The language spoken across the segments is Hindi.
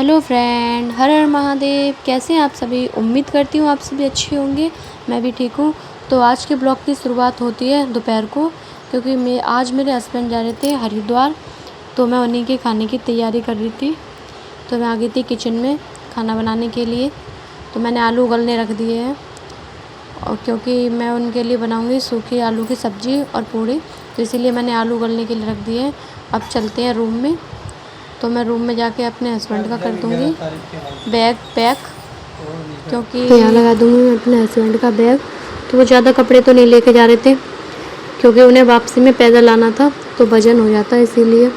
हेलो फ्रेंड, हर हर महादेव। कैसे हैं आप सभी? उम्मीद करती हूँ आप सभी अच्छे होंगे। मैं भी ठीक हूँ। तो आज के ब्लॉग की शुरुआत होती है दोपहर को, क्योंकि आज मेरे हस्बैंड जा रहे थे हरिद्वार, तो मैं उन्हीं के खाने की तैयारी कर रही थी। तो मैं आ गई थी किचन में खाना बनाने के लिए। तो मैंने आलू उगलने रख दिए हैं, और क्योंकि मैं उनके लिए बनाऊँगी सूखी आलू की सब्ज़ी और पूड़ी, तो इसीलिए मैंने आलू उगलने के लिए रख दिए हैं। अब चलते हैं रूम में। तो मैं रूम में जाके अपने हस्बैंड का कर दूँगी बैग पैक, क्योंकि तो यहाँ लगा दूँगी मैं अपने हस्बैंड का बैग। तो वो ज़्यादा कपड़े तो नहीं लेके जा रहे थे, क्योंकि उन्हें वापसी में पैदल आना था, तो वज़न हो जाता है इसीलिए।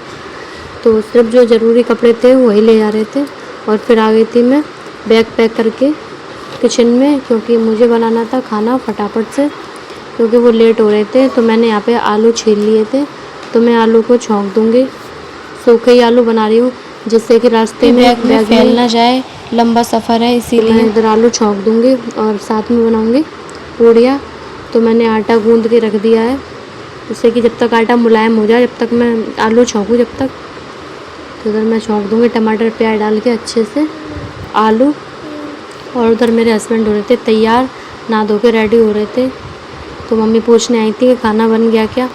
तो सिर्फ जो ज़रूरी कपड़े थे वही ले जा रहे थे। और फिर आ गई थी मैं बैग पैक करके किचन में, क्योंकि मुझे बनाना था खाना फटाफट से, क्योंकि वो लेट हो रहे थे। तो मैंने यहाँ पे आलू छील लिए थे, तो मैं आलू को छौंक दूँगी। सूखे ही आलू बना रही हूँ, जिससे कि रास्ते में बैग फैल ना जाए, लंबा सफ़र है इसीलिए। तो मैं इधर आलू छौंक दूँगी और साथ में बनाऊँगी पूड़ियाँ। तो मैंने आटा गूँध के रख दिया है, जिससे कि जब तक आटा मुलायम हो जाए, जब तक मैं आलू छौंकूँ जब तक। तो उधर मैं छौंक दूँगी टमाटर प्याज डाल के अच्छे से आलू। और उधर मेरे हस्बैंड हो रहे थे तैयार, नहा धो के रेडी हो रहे थे। तो मम्मी पूछने आई थी कि खाना बन गया क्या।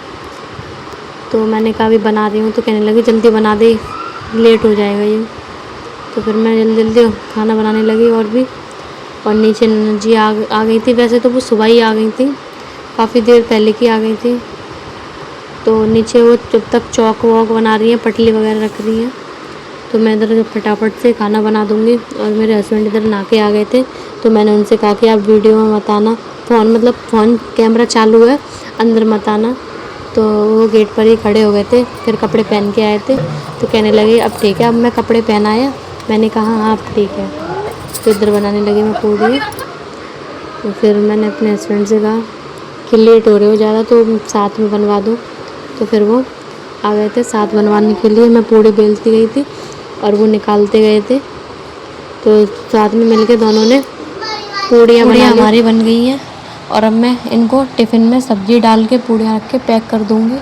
तो मैंने कहा अभी बना रही हूँ। तो कहने लगी जल्दी बना दे, लेट हो जाएगा ये। तो फिर मैं जल्दी जल्दी खाना बनाने लगी और नीचे जी आ गई थी। वैसे तो वो सुबह ही आ गई थी, काफ़ी देर पहले की आ गई थी। तो नीचे वो जब तक चौक वॉक बना रही हैं, पटली वगैरह रख रही हैं, तो मैं इधर फटाफट से खाना बना दूँगी। और मेरे हस्बैंड इधर नहा के आ गए थे, तो मैंने उनसे कहा कि आप वीडियो में मत आना, फ़ोन कैमरा चालू है, अंदर मत आना। तो वो गेट पर ही खड़े हो गए थे। फिर कपड़े पहन के आए थे, तो कहने लगे अब ठीक है। अब मैं कपड़े पहन आया। मैंने कहा हाँ अब ठीक है। तो इधर बनाने लगी मैं पूड़ी। तो फिर मैंने अपने हस्बैंड से कहा कि लेट हो रहे हो ज़्यादा, तो साथ में बनवा दो। तो फिर वो आ गए थे साथ बनवाने के लिए। मैं पूड़ी बेलती गई थी और वो निकालते गए थे, तो साथ में मिलके दोनों ने पूड़ियाँ हमारी बन गई हैं। और अब मैं इनको टिफ़िन में सब्ज़ी डाल के पूड़ियाँ रख के पैक कर दूँगी,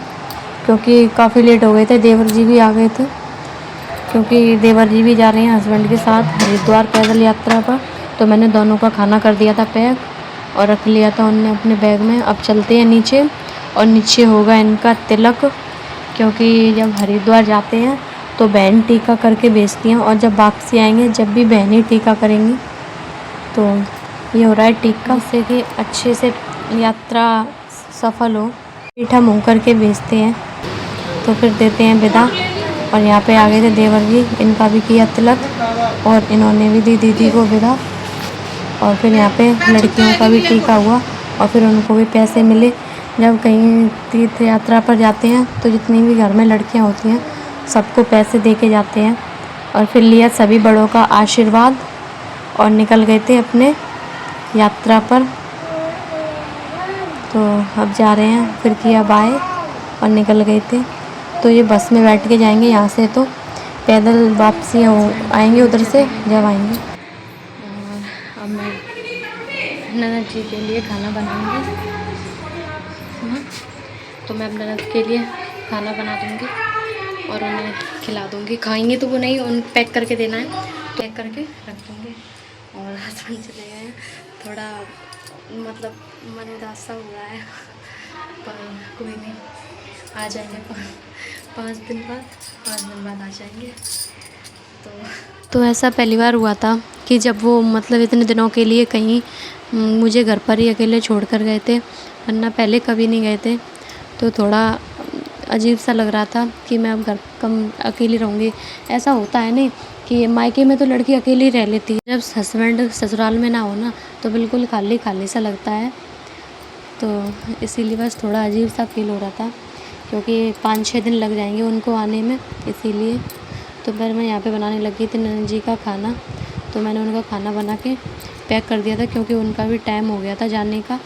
क्योंकि काफ़ी लेट हो गए थे। देवर जी भी आ गए थे, क्योंकि देवर जी भी जा रहे हैं हस्बैंड के साथ हरिद्वार पैदल यात्रा पर। तो मैंने दोनों का खाना कर दिया था पैक और रख लिया था उनने अपने बैग में। अब चलते हैं नीचे, और नीचे होगा इनका तिलक, क्योंकि जब हरिद्वार जाते हैं तो बहन टीका करके भेजती हैं, और जब वापसी आएंगे जब भी बहन ही टीका करेंगी। तो ये हो रहा है टीका, जिससे कि अच्छे से यात्रा सफल हो। मीठा मुँह करके भेजते हैं, तो फिर देते हैं विदा। और यहाँ पे आ गए थे देवर जी, इनका भी किया तिलक और इन्होंने भी दी दीदी को विदा। और फिर यहाँ पे लड़कियों का भी टीका हुआ, और फिर उनको भी पैसे मिले। जब कहीं तीर्थ यात्रा पर जाते हैं तो जितनी भी घर में लड़कियाँ होती हैं सबको पैसे दे के जाते हैं। और फिर लिया सभी बड़ों का आशीर्वाद और निकल गए थे अपने यात्रा पर। तो अब जा रहे हैं, फिर किया बाय और निकल गए थे। तो ये बस में बैठ के जाएंगे यहाँ से, तो पैदल वापसी आएंगे उधर से जब आएंगे। और अब मैं ननद जी के लिए खाना बनाऊंगी। तो मैं अपने ननद के लिए खाना बना दूंगी और उन्हें खिला दूंगी। खाएंगे तो वो नहीं, उन पैक करके देना है, पैक करके रख दूँगी। और हस्बैंड चले गए हैं, थोड़ा मतलब मन उदास सा हुआ है, पर कोई नहीं, आ जाएंगे 5 दिन बाद आ जाएंगे। तो ऐसा पहली बार हुआ था कि जब वो मतलब इतने दिनों के लिए कहीं मुझे घर पर ही अकेले छोड़ कर गए थे, वरना पहले कभी नहीं गए थे। तो थोड़ा अजीब सा लग रहा था कि मैं अब घर कम अकेली रहूँगी। ऐसा होता है नहीं कि मायके में तो लड़की अकेली रह लेती है, जब हस्बैंड ससुराल में ना हो ना, तो बिल्कुल खाली खाली सा लगता है। तो इसीलिए बस थोड़ा अजीब सा फील हो रहा था, क्योंकि 5-6 दिन लग जाएंगे उनको आने में, इसीलिए। तो फिर मैं यहाँ पे बनाने लगी थी ननद जी का खाना। तो मैंने उनका खाना बना के पैक कर दिया था, क्योंकि उनका भी टाइम हो गया था जाने का,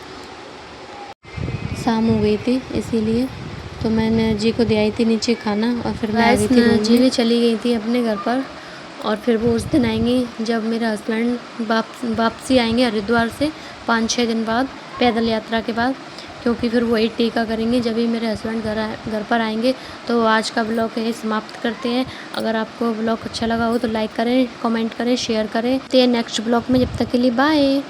शाम हो गई थी इसीलिए। तो मैंने जी को दे आई थी नीचे खाना, और फिर मैं आ गई थी। जी भी चली गई थी अपने घर पर, और फिर वो उस दिन आएंगी जब मेरे हस्बैंड वापसी आएंगे हरिद्वार से 5-6 दिन बाद पैदल यात्रा के बाद। क्योंकि फिर वही टीका करेंगे जब भी मेरे हस्बैंड घर पर आएंगे। तो आज का ब्लॉग यही समाप्त करते हैं। अगर आपको ब्लॉग अच्छा लगा हो तो लाइक करें, कमेंट करें, शेयर करें। तो नेक्स्ट ब्लॉग में, जब तक के लिए बाय।